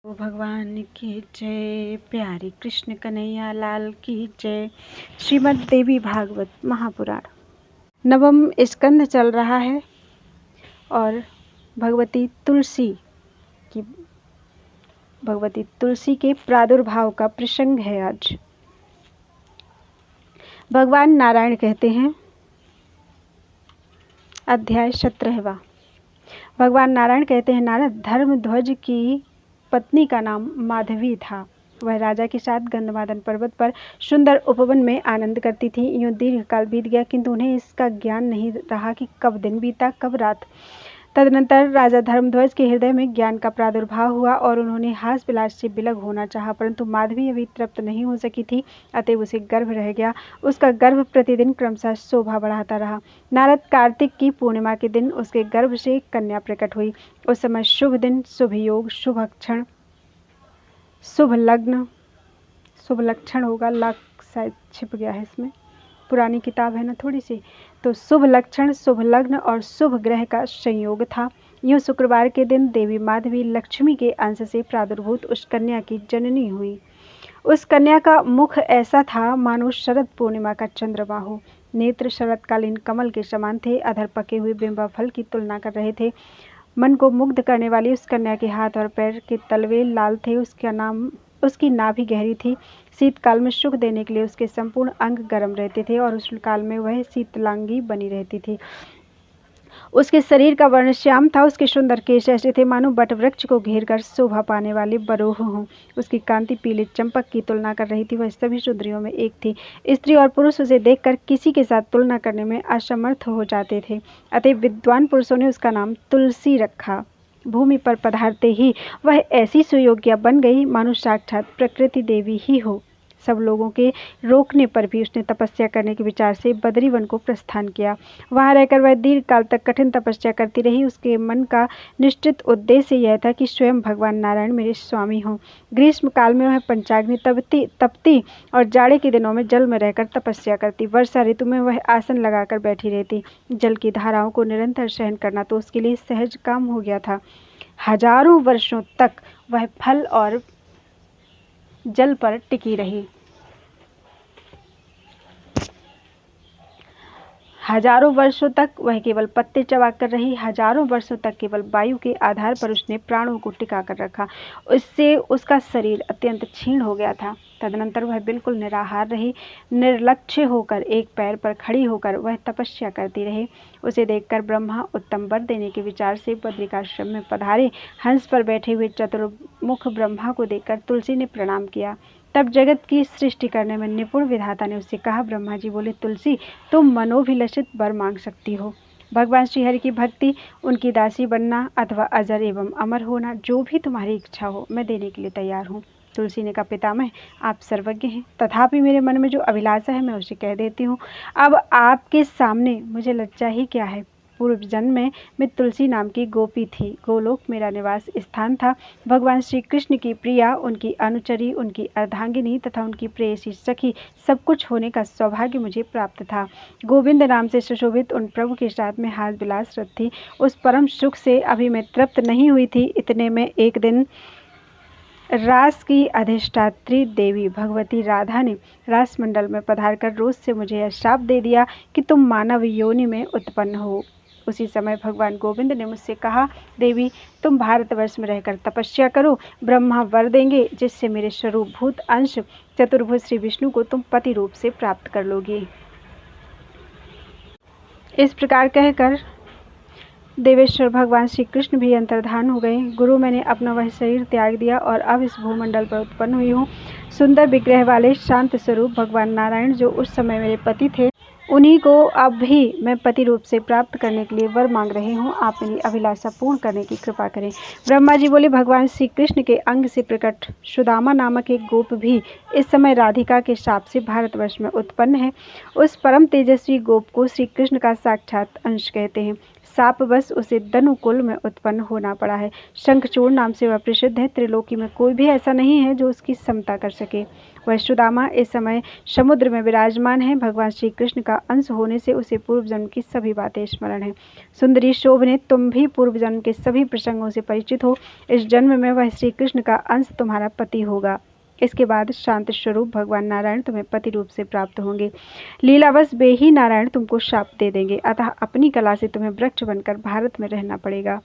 भगवान की जय। प्यारी कृष्ण कन्हैया लाल की जय। श्रीमद् देवी भागवत महापुराण नवम स्कंध चल रहा है और भगवती तुलसी के प्रादुर्भाव का प्रसंग है। आज भगवान नारायण कहते हैं, अध्याय 17वां। भगवान नारायण कहते हैं, नारद, धर्मध्वज की पत्नी का नाम माधवी था। वह राजा के साथ गंधमादन पर्वत पर सुंदर उपवन में आनंद करती थी। यूं दीर्घ काल बीत गया, किंतु उन्हें इसका ज्ञान नहीं रहा कि कब दिन बीता कब रात। तदनंतर राजा धर्मध्वज के हृदय में ज्ञान का प्रादुर्भाव हुआ और उन्होंने हास विलास से विलग होना चाहा, परंतु माधवी अभी तृप्त नहीं हो सकी थी, अतएव उसे गर्भ रह गया। उसका गर्भ प्रतिदिन क्रमशः शोभा बढ़ाता रहा। नारद, कार्तिक की पूर्णिमा के दिन उसके गर्भ से कन्या प्रकट हुई। उस समय शुभ दिन, शुभ योग, शुभ क्षण, शुभ लक्षण होगा। लाख शायद छिप गया है इसमें, पुरानी किताब है ना थोड़ी सी। तो शुभ लक्षण, शुभ लग्न और शुभ ग्रह का संयोग था। यूं शुक्रवार के दिन देवी माधवी लक्ष्मी के अंश से प्रादुर्भूत उस कन्या की जननी हुई। उस कन्या का मुख ऐसा था मानो शरद पूर्णिमा का चंद्रमा हो। नेत्र शरदकालीन कमल के समान थे। अधर पके हुए बिंबा फल की तुलना कर रहे थे। मन को मुग्ध करने वाली उस कन्या के हाथ और पैर के तलवे लाल थे। उसकी नाभि गहरी थी। शीतकाल में सुख देने के लिए उसके संपूर्ण अंग गर्म रहते थे और उष्ण काल में वह शीतलांगी बनी रहती थी। उसके शरीर का वर्ण श्याम था। उसके सुंदर केश ऐसे थे मानो बट वृक्ष को घेर कर शोभा पाने वाले बरोह हों। उसकी कांति पीले चंपक की तुलना कर रही थी। वह सभी सुंदरियों में एक थी। स्त्री और पुरुष उसे देखकर किसी के साथ तुलना करने में असमर्थ हो जाते थे। अतः विद्वान पुरुषों ने उसका नाम तुलसी रखा। भूमि पर पधारते ही वह ऐसी सुयोग्या बन गई मानो साक्षात प्रकृति देवी ही हो। सब लोगों के रोकने पर भी उसने तपस्या करने के विचार से बद्री वन को प्रस्थान किया। वहां रहकर वह दीर्घ काल तक कठिन तपस्या करती रही। उसके मन का निश्चित उद्देश्य यह था कि स्वयं भगवान नारायण मेरे स्वामी हों। ग्रीष्म काल में वह पंचाग्नि तपती और जाड़े के दिनों में जल में रहकर तपस्या करती। वर्षा ऋतु में वह आसन लगाकर बैठी रहती। जल की धाराओं को निरंतर सहन करना तो उसके लिए सहज काम हो गया था। हजारों वर्षों तक वह फल और जल पर टिकी रही। हजारों वर्षों तक वह केवल पत्ते चबाकर रही। हजारों वर्षों तक केवल वायु के आधार पर उसने प्राणों को टिका कर रखा। उससे उसका शरीर अत्यंत क्षीण हो गया था। तदनंतर वह बिल्कुल निराहार रही। निर्लक्ष्य होकर एक पैर पर खड़ी होकर वह तपस्या करती रही। उसे देखकर ब्रह्मा उत्तम वर देने के विचार से बद्रिकाश्रम में पधारे। हंस पर बैठे हुए चतुर्मुख ब्रह्मा को देखकर तुलसी ने प्रणाम किया। तब जगत की सृष्टि करने में निपुण विधाता ने उससे कहा, ब्रह्मा जी बोले, तुलसी, तुम मनोभिलषित वर मांग सकती हो। भगवान श्रीहरि की भक्ति, उनकी दासी बनना अथवा अजर एवं अमर होना, जो भी तुम्हारी इच्छा हो मैं देने के लिए तैयार हूँ। तुलसी ने कहा, पितामह, आप सर्वज्ञ हैं, तथापि मेरे मन में जो अभिलाषा है मैं उसे कह देती हूँ। अब आपके सामने मुझे लज्जा ही क्या है। पूर्व जन्म में मैं तुलसी नाम की गोपी थी। गोलोक मेरा निवास स्थान था। भगवान श्री कृष्ण की प्रिया, उनकी अनुचरी, उनकी अर्धांगिनी तथा उनकी प्रेयसी सखी सब कुछ होने का सौभाग्य मुझे प्राप्त था। गोविंद नाम से सुशोभित उन प्रभु के साथ में हास विलासरत थी। उस परम सुख से अभी मैं तृप्त नहीं हुई थी। इतने में एक दिन रास की अधिष्ठात्री देवी भगवती राधा ने रास मंडल में पधारकर रोज से मुझे यह शाप दे दिया कि तुम मानव योनि में उत्पन्न हो। उसी समय भगवान गोविंद ने मुझसे कहा, देवी, तुम भारतवर्ष में रहकर तपस्या करो। ब्रह्मा वर देंगे जिससे मेरे स्वरूप भूत अंश चतुर्भुज श्री विष्णु को तुम पति रूप से प्राप्त कर लोगी। इस प्रकार कहकर देवेश्वर भगवान श्री कृष्ण भी अंतर्धान हो गए। गुरु, मैंने अपना वह शरीर त्याग दिया और अब इस भूमंडल पर उत्पन्न हुई हूँ। सुंदर विग्रह वाले शांत स्वरूप भगवान नारायण, जो उस समय मेरे पति थे, उन्हीं को अब भी मैं पति रूप से प्राप्त करने के लिए वर मांग रही हूँ। आप मेरी अभिलाषा पूर्ण करने की कृपा करें। ब्रह्मा जी बोले, भगवान श्री कृष्ण के अंग से प्रकट सुदामा नामक एक गोप भी इस समय राधिका के शाप से भारतवर्ष में उत्पन्न है। उस परम तेजस्वी गोप को श्री कृष्ण का साक्षात अंश कहते हैं। शापवश उसे दनुकुल में उत्पन्न होना पड़ा है। शंखचूड़ नाम से वह प्रसिद्ध है। त्रिलोकी में कोई भी ऐसा नहीं है जो उसकी समता कर सके। वह सुदामा इस समय समुद्र में विराजमान है। भगवान श्री कृष्ण का अंश होने से उसे पूर्व जन्म की सभी बातें स्मरण है। सुंदरी शोभने, तुम भी पूर्व जन्म के सभी प्रसंगों से परिचित हो। इस जन्म में वह श्री कृष्ण का अंश तुम्हारा पति होगा। इसके बाद शांत स्वरूप भगवान नारायण तुम्हें पति रूप से प्राप्त होंगे। लीलावश वे ही नारायण तुमको शाप दे देंगे, अतः अपनी कला से तुम्हें वृक्ष बनकर भारत में रहना पड़ेगा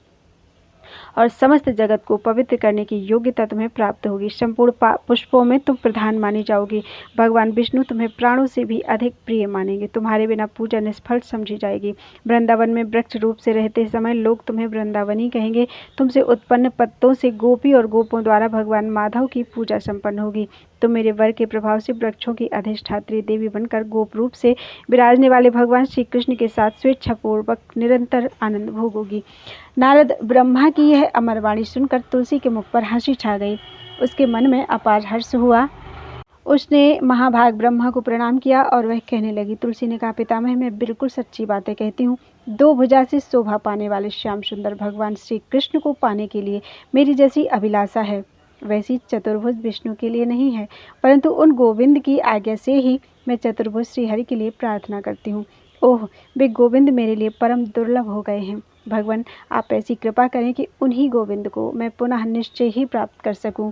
और समस्त जगत को पवित्र करने की योग्यता तुम्हें प्राप्त होगी। संपूर्ण पुष्पों में तुम प्रधान मानी जाओगी। भगवान विष्णु तुम्हें प्राणों से भी अधिक प्रिय मानेंगे। तुम्हारे बिना पूजा निष्फल समझी जाएगी। वृंदावन में वृक्ष रूप से रहते समय लोग तुम्हें वृंदावनी कहेंगे। तुमसे उत्पन्न पत्तों से गोपी और गोपों द्वारा भगवान माधव की पूजा संपन्न होगी। तुम मेरे वर के प्रभाव से वृक्षों की अधिष्ठात्री देवी बनकर गोप रूप से विराजने वाले भगवान श्री कृष्ण के साथ स्वेच्छापूर्वक निरंतर आनंद भोगोगी। नारद ब्रह्मा की यह अमर वाणी सुनकर तुलसी के मुख पर हंसी छा गई। उसके मन में अपार हर्ष हुआ। उसने महाभाग ब्रह्मा को प्रणाम किया और वह कहने लगी। तुलसी ने कहा, पितामह, मैं बिल्कुल सच्ची बातें कहती हूँ। दो भुजा से शोभा पाने वाले श्याम सुंदर भगवान श्री कृष्ण को पाने के लिए मेरी जैसी अभिलाषा है, वैसी चतुर्भुज विष्णु के लिए नहीं है, परंतु उन गोविंद की आज्ञा से ही मैं चतुर्भुज श्रीहरि के लिए प्रार्थना करती हूँ। ओह, वे गोविंद मेरे लिए परम दुर्लभ हो गए हैं। भगवान, आप ऐसी कृपा करें कि उन्हीं गोविंद को मैं पुनः निश्चय ही प्राप्त कर सकूं।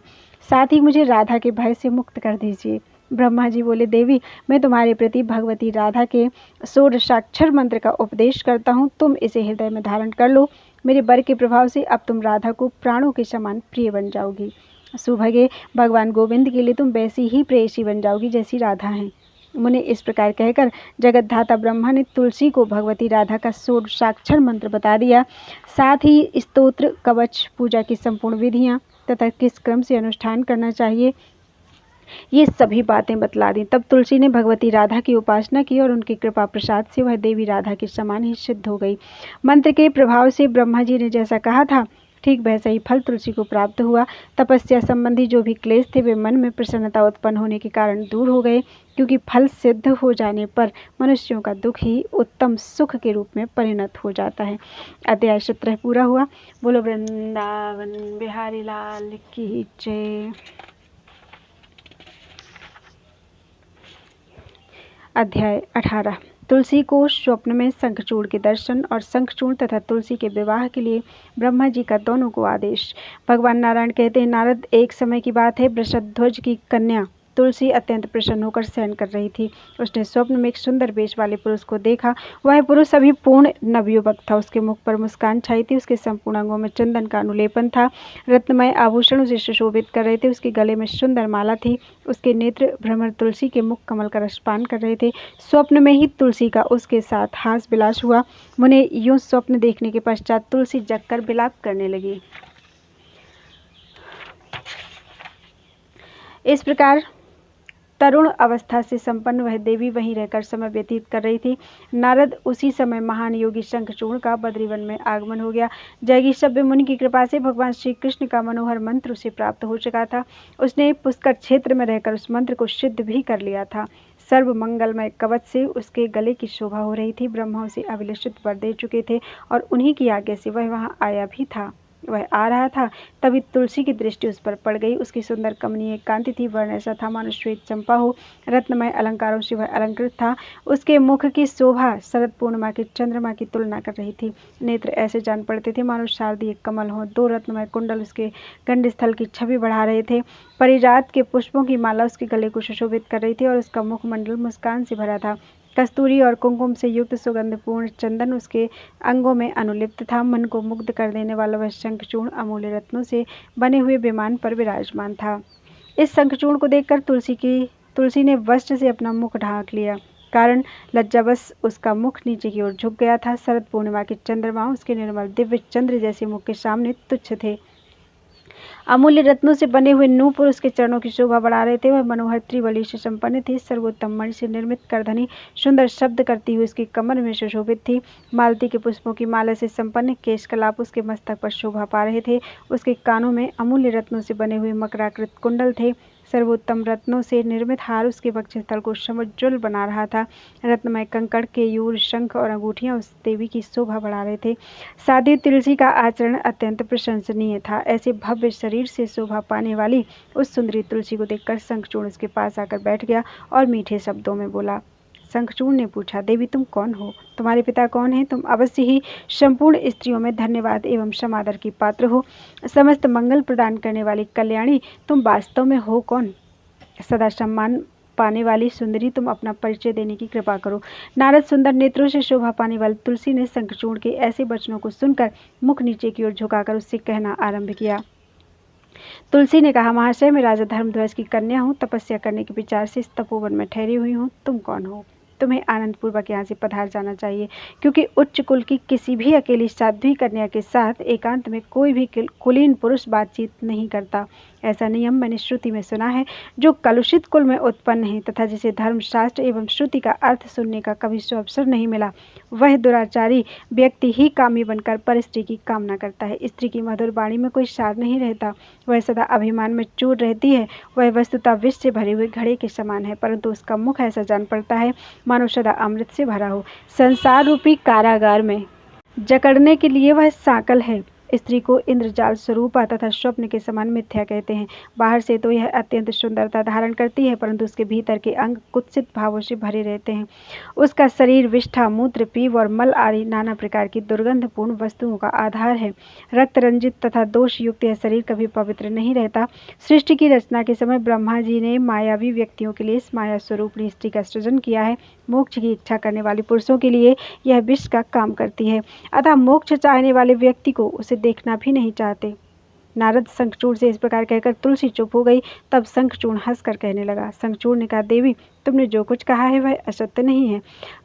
साथ ही मुझे राधा के भय से मुक्त कर दीजिए। ब्रह्मा जी बोले, देवी, मैं तुम्हारे प्रति भगवती राधा के षोडशाक्षर मंत्र का उपदेश करता हूँ। तुम इसे हृदय में धारण कर लो। मेरे वर के प्रभाव से अब तुम राधा को प्राणों के समान प्रिय बन जाओगी। सुभगे, भगवान गोविंद के लिए तुम वैसी ही प्रेयसी बन जाओगी जैसी राधा हैं। मुने इस प्रकार कहकर जगतधाता ब्रह्मा ने तुलसी को भगवती राधा का षोडशाक्षर मंत्र बता दिया। साथ ही स्तोत्र, कवच, पूजा की संपूर्ण विधियां तथा किस क्रम से अनुष्ठान करना चाहिए, ये सभी बातें बतला दी। तब तुलसी ने भगवती राधा की उपासना की और उनकी कृपा प्रसाद से वह देवी राधा के समान ही सिद्ध हो गई। मंत्र के प्रभाव से ब्रह्मा जी ने जैसा कहा था, ठीक वैसा ही फल तुलसी को प्राप्त हुआ। तपस्या संबंधी जो भी क्लेश थे वे मन में प्रसन्नता उत्पन्न होने के कारण दूर हो गए, क्योंकि फल सिद्ध हो जाने पर मनुष्यों का दुख ही उत्तम सुख के रूप में परिणत हो जाता है। अध्याय 17 पूरा हुआ। बोलो वृंदावन बिहारी लाल की जय। अध्याय 18। तुलसी को स्वप्न में शंखचूड़ के दर्शन और शंखचूड़ तथा तुलसी के विवाह के लिए ब्रह्मा जी का दोनों को आदेश। भगवान नारायण कहते हैं, नारद, एक समय की बात है, वृषध्वज की कन्या तुलसी अत्यंत प्रसन्न होकर शयन कर रही थी। उसने स्वप्न में एक सुंदर वेश वाले पुरुष को देखा। वह पुरुष अभी पूर्ण नवयुवक था। उसके मुख पर मुस्कान छाई थी। उसके संपूर्ण अंगों में चंदन का अनुलेपन था। रत्नमय आभूषण उसे सुशोभित कर रहे थे। उसके गले में सुंदर माला थी। उसके नेत्र भ्रमर तुलसी के मुख कमल का रसपान कर रहे थे। स्वप्न में ही तुलसी का उसके साथ हास विलास हुआ। मुने, यूं स्वप्न देखने के पश्चात तुलसी जगकर विलाप करने लगी। इस प्रकार तरुण अवस्था से संपन्न वह देवी वहीं रहकर समय व्यतीत कर रही थी। नारद उसी समय महान योगी शंखचूड़ का बद्रीवन में आगमन हो गया। जैगी सभ्य मुनि की कृपा से भगवान श्री कृष्ण का मनोहर मंत्र उसे प्राप्त हो चुका था। उसने पुष्कर क्षेत्र में रहकर उस मंत्र को सिद्ध भी कर लिया था। सर्व मंगलमय कवच से उसके गले की शोभा हो रही थी। ब्रह्मा उसे अभिलषित वर दे चुके थे और उन्हीं की आज्ञा से वह वहां आया भी था। वह आ रहा था, तभी तुलसी की दृष्टि उस पर पड़ गई। उसकी सुंदर कमनीय कांति थी। वर्ण ऐसा था मानो श्वेत चंपा हो। रत्नमय अलंकारों से वह अलंकृत था। उसके मुख की शोभा शरद पूर्णिमा के चंद्रमा की तुलना कर रही थी। नेत्र ऐसे जान पड़ते थे मानो शारदीय कमल हो। दो रत्नमय कुंडल उसके गंडस्थल की छवि बढ़ा रहे थे। परिजात के पुष्पों की माला उसके गले को सुशोभित कर रही थी और उसका मुखमंडल मुस्कान से भरा था। कस्तूरी और कुंकुम से युक्त सुगंधपूर्ण चंदन उसके अंगों में अनुलिप्त था। मन को मुग्ध कर देने वाला वह शंखचूड़ अमूल्य रत्नों से बने हुए विमान पर विराजमान था। इस शंखचूड़ को देखकर तुलसी ने वस्त्र से अपना मुख ढांक लिया। कारण लज्जावश उसका मुख नीचे की ओर झुक गया था। शरद पूर्णिमा के चंद्रमा उसके निर्मल दिव्य चंद्र जैसे मुख के सामने तुच्छ थे। अमूल्य रत्नों से बने हुए नूपुर उसके चरणों की शोभा बढ़ा रहे थे। वह मनोहर त्रिवली से संपन्न थी। सर्वोत्तम मणि से निर्मित करधनी सुंदर शब्द करती हुई उसकी कमर में सुशोभित थी। मालती के पुष्पों की माला से संपन्न केश कलाप उसके मस्तक पर शोभा पा रहे थे। उसके कानों में अमूल्य रत्नों से बने हुए मकराकृत कुंडल थे। सर्वोत्तम रत्नों से निर्मित हार उसके वक्षस्थल को समुज्ज्वल बना रहा था। रत्नमय कंकड़, केयूर, शंख और अंगूठियां उस देवी की शोभा बढ़ा रहे थे। साध्वी तुलसी का आचरण अत्यंत प्रशंसनीय था। ऐसे भव्य शरीर से शोभा पाने वाली उस सुंदरी तुलसी को देखकर शंखचूड़ उसके पास आकर बैठ गया और मीठे शब्दों में बोला। शंखचूड़ ने पूछा, देवी तुम कौन हो? तुम्हारे पिता कौन हैं? तुम अवश्य ही संपूर्ण स्त्रियों में धन्यवाद एवं समादर की पात्र हो। समस्त मंगल प्रदान करने वाली कल्याणी तुम वास्तव में हो कौन? सदा सम्मान पाने वाली सुंदरी तुम अपना परिचय देने की कृपा करो। नारद सुंदर नेत्रों से शोभा पाने वाली तुलसी ने शंखचूड़ के ऐसे वचनों को सुनकर मुख नीचे की ओर झुकाकर उससे कहना आरंभ किया। तुलसी ने कहा, महाशय, मैं राजा धर्मध्वज की कन्या हूँ। तपस्या करने के विचार से इस तपोवन में ठहरी हुई हूँ। तुम कौन हो? तुम्हें आनंद पूर्वक यहाँ से पधार जाना चाहिए, क्योंकि उच्च कुल की किसी भी अकेली साध्वी कन्या के साथ एकांत में कोई भी कुलीन पुरुष बातचीत नहीं करता। ऐसा नियम मैंने श्रुति में सुना है। जो कलुषित कुल में उत्पन्न है तथा जिसे धर्मशास्त्र एवं श्रुति का अर्थ सुनने का कभी अवसर नहीं मिला, वह दुराचारी व्यक्ति ही कामी बनकर परस्त्री की कामना करता है। स्त्री की मधुर वाणी में कोई सार नहीं रहता। वह सदा अभिमान में चूर रहती है। वह वस्तुतः विष से भरे हुए घड़े के समान है, परंतु उसका मुख ऐसा जान पड़ता है मानो सदा अमृत से भरा हो। संसार रूपी कारागार में जकड़ने के लिए वह सांकल है। स्त्री को इंद्रजाल स्वरूपा तथा स्वप्न के समान मिथ्या कहते हैं। बाहर से तो यह अत्यंत सुंदरता धारण करती है, परंतु उसके भीतर के अंग कुत्सित भावों से भरे रहते हैं। उसका शरीर विष्ठा, मूत्र, पीव और मल आदि नाना प्रकार की दुर्गंधपूर्ण वस्तुओं का आधार है। रक्त रंजित तथा दोष युक्त यह शरीर कभी पवित्र नहीं रहता। सृष्टि की रचना के समय ब्रह्मा जी ने मायावी व्यक्तियों के लिए इस माया स्वरूप स्त्री का सृजन किया है। मोक्ष की इच्छा करने वाले पुरुषों के लिए यह विष का काम करती है, अतः मोक्ष चाहने वाले व्यक्ति को उसे देखना भी नहीं चाहते। नारद शंखचूड़ से इस प्रकार कहकर तुलसी चुप हो गई। तब शंखचूड़ हंसकर कहने लगा। शंखचूड़ ने कहा, देवी तुमने जो कुछ कहा है वह असत्य नहीं है,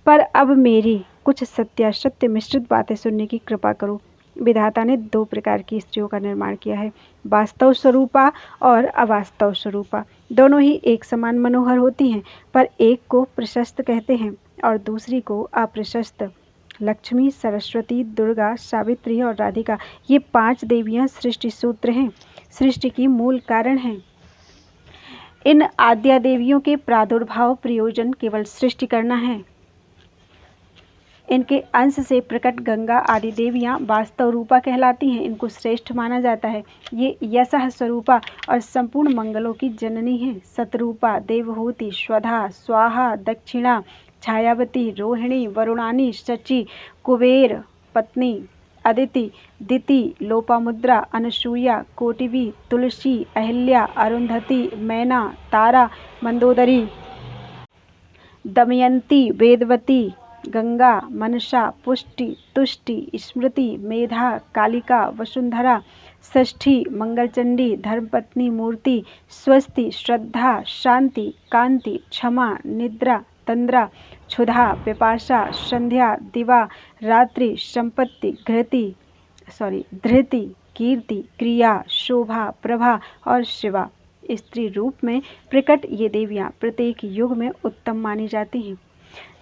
पर अब मेरी कुछ सत्यासत्य मिश्रित बातें सुनने की कृपा करो। विधाता ने दो प्रकार की स्त्रियों का निर्माण किया है, वास्तव स्वरूपा और अवास्तव स्वरूपा। दोनों ही एक समान मनोहर होती हैं, पर एक को प्रशस्त कहते हैं और दूसरी को अप्रशस्त। लक्ष्मी, सरस्वती, दुर्गा, सावित्री और राधिका, ये 5 देवियां सृष्टि सूत्र हैं, सृष्टि की मूल कारण हैं। इन आद्या देवियों के प्रादुर्भाव प्रयोजन केवल सृष्टि करना है। इनके अंश से प्रकट गंगा आदि देवियां वास्तव रूपा कहलाती हैं। इनको श्रेष्ठ माना जाता है। ये यशः स्वरूपा और संपूर्ण मंगलों की जननी हैं। सतरूपा, देवहूति, स्वधा, स्वाहा, दक्षिणा, छायावती, रोहिणी, वरुणानी, शची, कुबेर पत्नी, अदिति, दिति, लोपामुद्रा, अनसूया, कोटिवी, तुलसी, अहिल्या, अरुंधति, मैना, तारा, मंदोदरी, दमयंती, वेदवती, गंगा, मनसा, पुष्टि, तुष्टि, स्मृति, मेधा, कालिका, वसुंधरा, षष्ठी, मंगलचंडी, धर्मपत्नी, मूर्ति, स्वस्ति, श्रद्धा, शांति, कांति, क्षमा, निद्रा, तंद्रा, क्षुधा, पिपाशा, संध्या, दिवा, रात्रि, संपत्ति, धृति, कीर्ति, क्रिया, शोभा, प्रभा और शिवा। स्त्री रूप में प्रकट ये देवियां प्रत्येक युग में उत्तम मानी जाती हैं।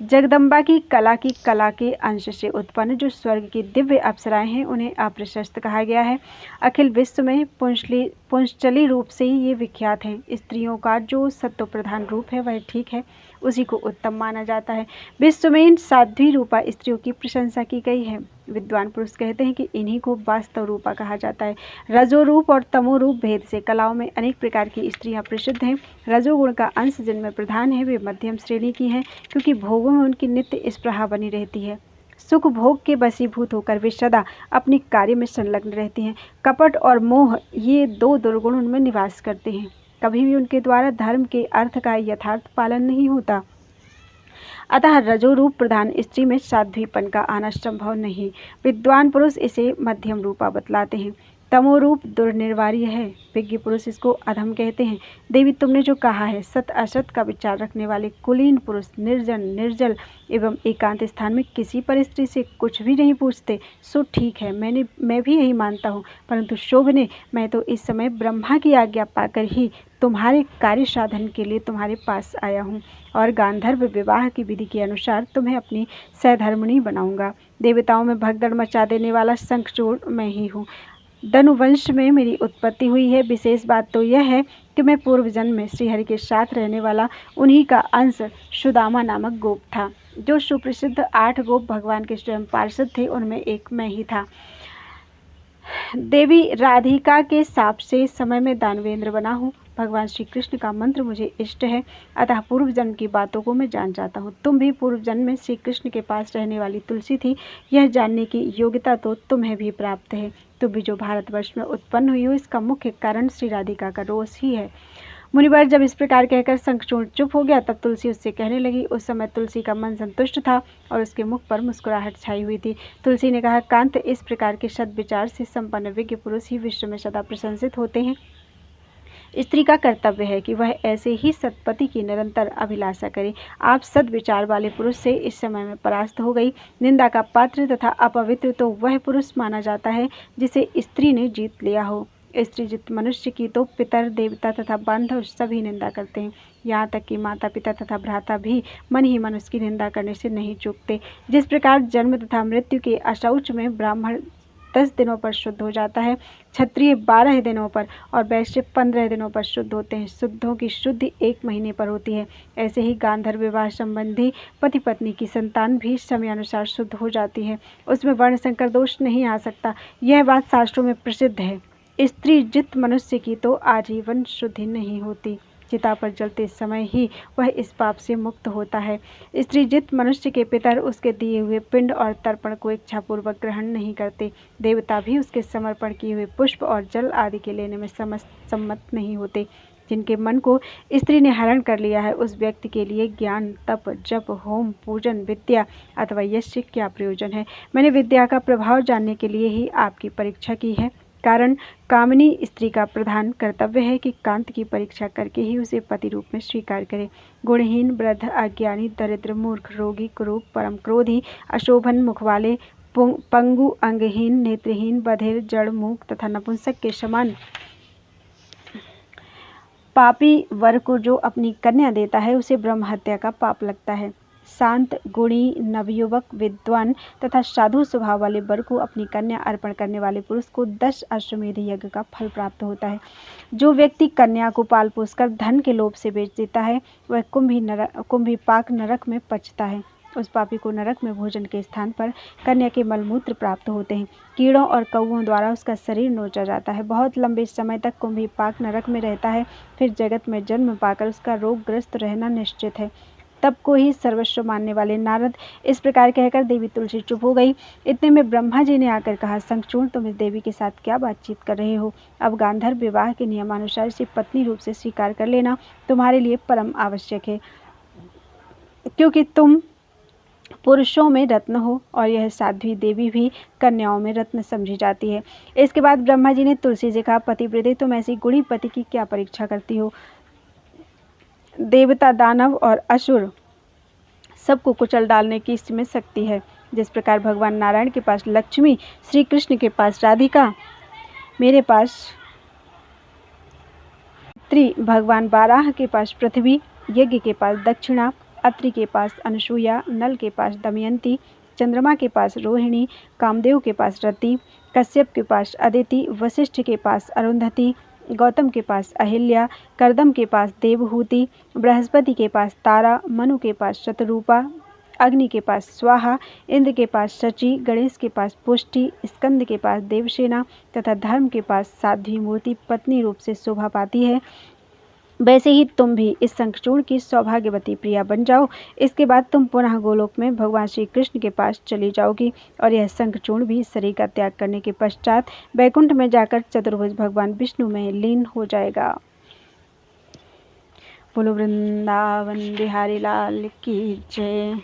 जगदम्बा की कला के अंश से उत्पन्न जो स्वर्ग की दिव्य अप्सराएं हैं, उन्हें अप्रशस्त कहा गया है। अखिल विश्व में पुंचली रूप से ही ये विख्यात हैं। स्त्रियों का जो सत्व प्रधान रूप है वह ठीक है, उसी को उत्तम माना जाता है। विश्व में इन साध्वी रूपा स्त्रियों की प्रशंसा की गई है। विद्वान पुरुष कहते हैं कि इन्हीं को वास्तव रूपा कहा जाता है। रजो रूप और तमो रूप भेद से कलाओं में अनेक प्रकार की स्त्रियां प्रसिद्ध हैं। रजोगुण का अंश जिनमें प्रधान है वे मध्यम श्रेणी की हैं, क्योंकि भोगों में उनकी नित्य स्पृहा बनी रहती है। सुख भोग के वशीभूत होकर वे सदा अपनी कार्य में संलग्न रहती हैं। कपट और मोह ये 2 दुर्गुण उनमें निवास करते हैं। कभी भी उनके द्वारा धर्म के अर्थ का यथार्थ पालन नहीं होता। अतः रजोरूप प्रधान स्त्री में साध्वीपन का आना संभव नहीं। विद्वान पुरुष इसे मध्यम रूपा बतलाते हैं। तमोरूप दुर्निर्वार्य है। विज्ञ पुरुष इसको अधम कहते हैं। देवी तुमने जो कहा है, सत असत का विचार रखने वाले कुलीन पुरुष निर्जन, निर्जल एवं एकांत स्थान में किसी पर स्त्री से कुछ भी नहीं पूछते, सो ठीक है, मैं भी यही मानता हूँ। परंतु शोभने, मैं तो इस समय ब्रह्मा की आज्ञा पाकर ही तुम्हारे कार्य साधन के लिए तुम्हारे पास आया हूँ और गांधर्व विवाह की विधि के अनुसार तुम्हें अपनी सहधर्मिणी बनाऊंगा। देवताओं में भगदड़ मचा देने वाला शंखचूड़ मैं ही हूँ। धनुवंश में मेरी उत्पत्ति हुई है। विशेष बात तो यह है कि मैं पूर्व जन्म में श्रीहरि के साथ रहने वाला उन्हीं का अंश सुदामा नामक गोप था। जो सुप्रसिद्ध 8 गोप भगवान के स्वयं पार्षद थे, उनमें एक मैं ही था। देवी राधिका के शाप से समय में दानवेंद्र बना हूँ। भगवान श्री कृष्ण का मंत्र मुझे इष्ट है, अतः पूर्व जन्म की बातों को मैं जान जाता हूँ। तुम भी पूर्व जन्म में श्री कृष्ण के पास रहने वाली तुलसी थी, यह जानने की योग्यता तो तुम्हें भी प्राप्त है। तुम भी जो भारतवर्ष में उत्पन्न हुई हो, इसका मुख्य कारण श्री राधिका का रोष ही है। मुनिवर जब इस प्रकार कहकर शंखचूड़ चुप हो गया, तब तुलसी उससे कहने लगी। उस समय तुलसी का मन संतुष्ट था और उसके मुख पर मुस्कुराहट छाई हुई थी। तुलसी ने कहा, कांत, इस प्रकार के सद्विचार से संपन्न विज्ञ पुरुष ही विश्व में सदा प्रशंसित होते हैं। स्त्री का कर्तव्य है कि वह ऐसे ही सत्पति की निरंतर अभिलाषा करे। आप सद्विचार वाले पुरुष से इस समय में परास्त हो गई। निंदा का पात्र तथा अपवित्र तो वह पुरुष माना जाता है जिसे स्त्री ने जीत लिया हो। स्त्री जित मनुष्य की तो पितर, देवता तथा बांधव सभी निंदा करते हैं। यहाँ तक कि माता पिता तथा भ्राता भी मन ही मन उसकी निंदा करने से नहीं चूकते। जिस प्रकार जन्म तथा मृत्यु के अशौच में ब्राह्मण 10 दिनों पर शुद्ध हो जाता है, क्षत्रिय 12 दिनों पर और वैश्य 15 दिनों पर शुद्ध होते हैं। शुद्धों की शुद्धि 1 महीने पर होती है। ऐसे ही गांधर्व विवाह संबंधी पति पत्नी की संतान भी समयानुसार शुद्ध हो जाती है। उसमें वर्ण संकर दोष नहीं आ सकता। यह बात शास्त्रों में प्रसिद्ध है। स्त्री जित मनुष्य की तो आजीवन शुद्धि नहीं होती। चिता पर जलते समय ही वह इस पाप से मुक्त होता है। स्त्री जित मनुष्य के पितर उसके दिए हुए पिंड और तर्पण को इच्छापूर्वक ग्रहण नहीं करते। देवता भी उसके समर्पण किए हुए पुष्प और जल आदि के लेने में सम्मत नहीं होते। जिनके मन को स्त्री ने हरण कर लिया है, उस व्यक्ति के लिए ज्ञान, तप, जप, होम, पूजन, विद्या अथवा यश से क्या प्रयोजन है। मैंने विद्या का प्रभाव जानने के लिए ही आपकी परीक्षा की है। कारण कामिनी स्त्री का प्रधान कर्तव्य है कि कांत की परीक्षा करके ही उसे पति रूप में स्वीकार करे। गुणहीन, वृद्ध, अज्ञानी, दरिद्र, मूर्ख, रोगी, कुरूप, परम क्रोधी, अशोभन मुख वाले, पंगु, अंगहीन, नेत्रहीन, बधिर, जड़, मूक तथा नपुंसक के समान पापी वर को जो अपनी कन्या देता है, उसे ब्रह्म हत्या का पाप लगता है। शांत, गुणी, नवयुवक, विद्वान तथा साधु स्वभाव वाले वर को अपनी कन्या अर्पण करने वाले पुरुष को 10 अश्वमेध यज्ञ का फल प्राप्त होता है। जो व्यक्ति कन्या को पाल पोस कर धन के लोभ से बेच देता है, वह कुंभीपाक नरक में पचता है। उस पापी को नरक में भोजन के स्थान पर कन्या के मलमूत्र प्राप्त होते हैं। कीड़ों और कौओं द्वारा उसका शरीर नोचा जाता है। बहुत लंबे समय तक कुंभीपाक नरक में रहता है। फिर जगत में जन्म पाकर उसका रोगग्रस्त रहना निश्चित है। तब को ही सर्वस्व मानने वाले नारद इस प्रकार कहकर देवी तुलसी चुप हो गई। इतने में ब्रह्मा जी ने आकर कहा, शंखचूड़, तुम इस देवी के साथ क्या बातचीत कर रहे हो? अब गांधर्व विवाह के नियमानुसार इसे पत्नी रूप से स्वीकार कर लेना तुम्हारे लिए परम आवश्यक है, क्योंकि तुम पुरुषों में रत्न हो और यह साध्वी देवी भी कन्याओं में रत्न समझी जाती है। इसके बाद ब्रह्मा जी ने तुलसी से कहा, पतिव्रते, तुम ऐसी गुणी पति की क्या परीक्षा करती हो? देवता, दानव और असुर सबको कुचल डालने की इसमें शक्ति है। जिस प्रकार भगवान नारायण के पास लक्ष्मी, श्री कृष्ण के पास राधिका, मेरे पास स्त्री, भगवान बाराह के पास पृथ्वी, यज्ञ के पास दक्षिणा, अत्रि के पास अनसुया, नल के पास दमयंती, चंद्रमा के पास रोहिणी, कामदेव के पास रति, कश्यप के पास अदिति, वशिष्ठ के पास अरुंधति, गौतम के पास अहिल्या, कर्दम के पास देवहूति, बृहस्पति के पास तारा, मनु के पास शतरूपा, अग्नि के पास स्वाहा, इंद्र के पास शची, गणेश के पास पुष्टि, स्कंद के पास देवसेना तथा धर्म के पास साध्वी मूर्ति पत्नी रूप से शोभा पाती है। वैसे ही तुम भी इस शंखचूड़ की सौभाग्यवती प्रिया बन जाओ। इसके बाद तुम पुनः गोलोक में भगवान श्री कृष्ण के पास चली जाओगी और यह शंखचूड़ भी शरीर का त्याग करने के पश्चात वैकुंठ में जाकर चतुर्भुज भगवान विष्णु में लीन हो जाएगा। बोलो वृंदावन बिहारी लाल की जय।